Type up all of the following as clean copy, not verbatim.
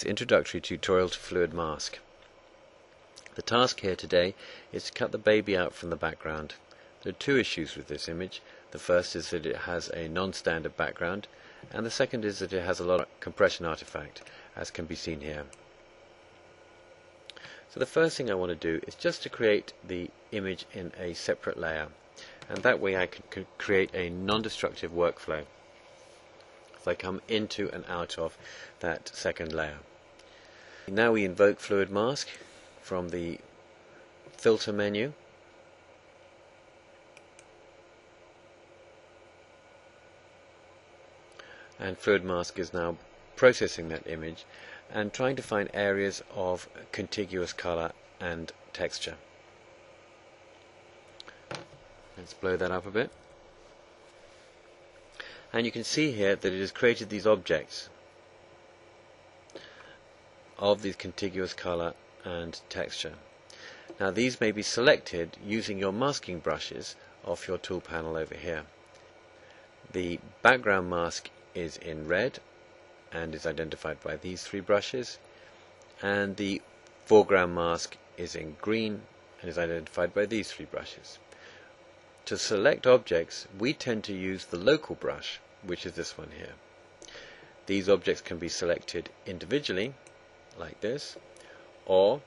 Introductory tutorial to Fluid Mask. The task here today is to cut the baby out from the background. There are two issues with this image. The first is that it has a non-standard background, and the second is that it has a lot of compression artifact, as can be seen here. So the first thing I want to do is just to create the image in a separate layer, and that way I can create a non-destructive workflow as I come into and out of that second layer. Now we invoke Fluid Mask from the filter menu, and Fluid Mask is now processing that image and trying to find areas of contiguous color and texture. Let's blow that up a bit, and you can see here that it has created these objects of these contiguous color and texture. Now these may be selected using your masking brushes off your tool panel over here. The background mask is in red and is identified by these three brushes, and the foreground mask is in green and is identified by these three brushes. To select objects, we tend to use the local brush, which is this one here. These objects can be selected individually like this, or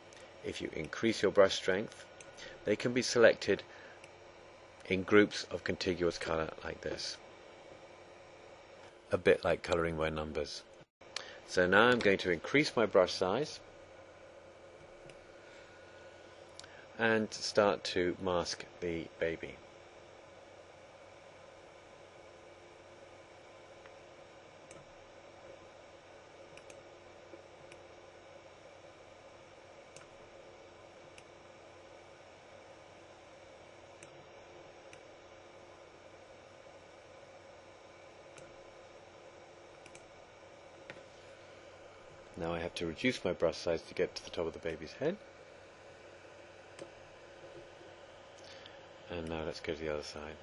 if you increase your brush strength, they can be selected in groups of contiguous color like this, a bit like coloring by numbers. So now I'm going to increase my brush size and start to mask the baby. Now I have to reduce my brush size to get to the top of the baby's head. And now let's go to the other side.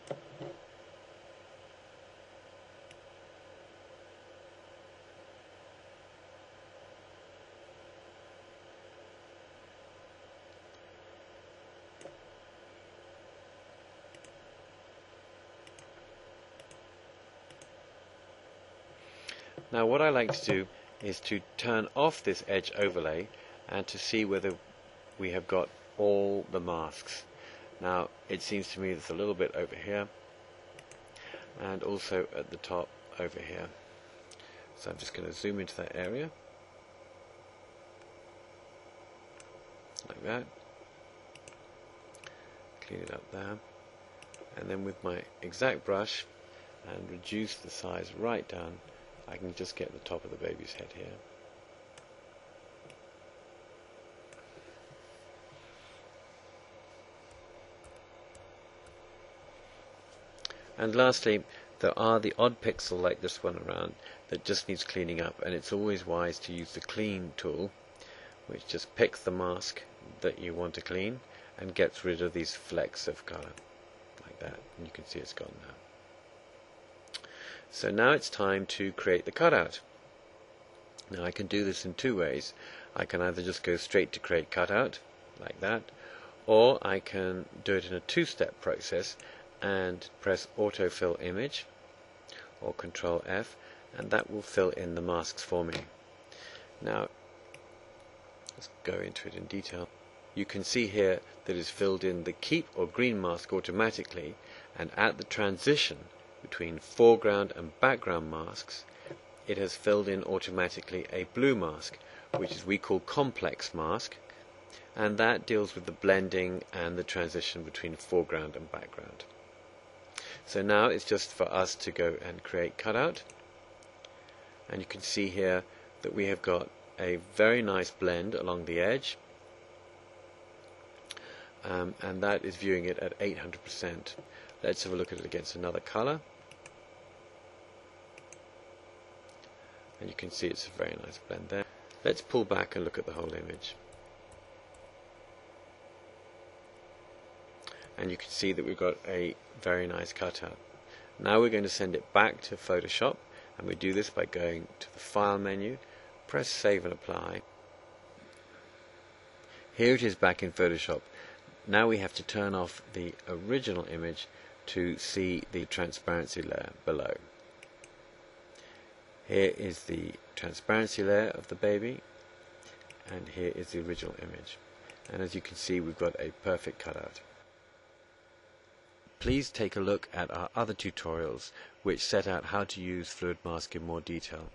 Now what I like to do is to turn off this edge overlay and to see whether we have got all the masks. Now it seems to me there's a little bit over here and also at the top over here. So I'm just going to zoom into that area like that, clean it up there, and then with my exact brush and reduce the size right down, I can just get the top of the baby's head here. And lastly, there are the odd pixel like this one around that just needs cleaning up, and it's always wise to use the clean tool, which just picks the mask that you want to clean and gets rid of these flecks of color like that, and you can see it's gone now. So now it's time to create the cutout. Now I can do this in two ways. I can either just go straight to create cutout like that, or I can do it in a two-step process and press autofill image or Control F, and that will fill in the masks for me. Now let's go into it in detail. You can see here that it's filled in the keep or green mask automatically, and at the transition between foreground and background masks, it has filled in automatically a blue mask, which is we call complex mask, and that deals with the blending and the transition between foreground and background. So now it's just for us to go and create cutout, and you can see here that we have got a very nice blend along the edge, and that is viewing it at 800%. Let's have a look at it against another color, and you can see it's a very nice blend there. Let's pull back and look at the whole image, and you can see that we've got a very nice cutout. Now we're going to send it back to Photoshop, and we do this by going to the File menu, Press Save and Apply. Here it is back in Photoshop. Now we have to turn off the original image to see the transparency layer below. Here is the transparency layer of the baby, and here is the original image. And as you can see, we've got a perfect cutout. Please take a look at our other tutorials which set out how to use Fluid Mask in more detail.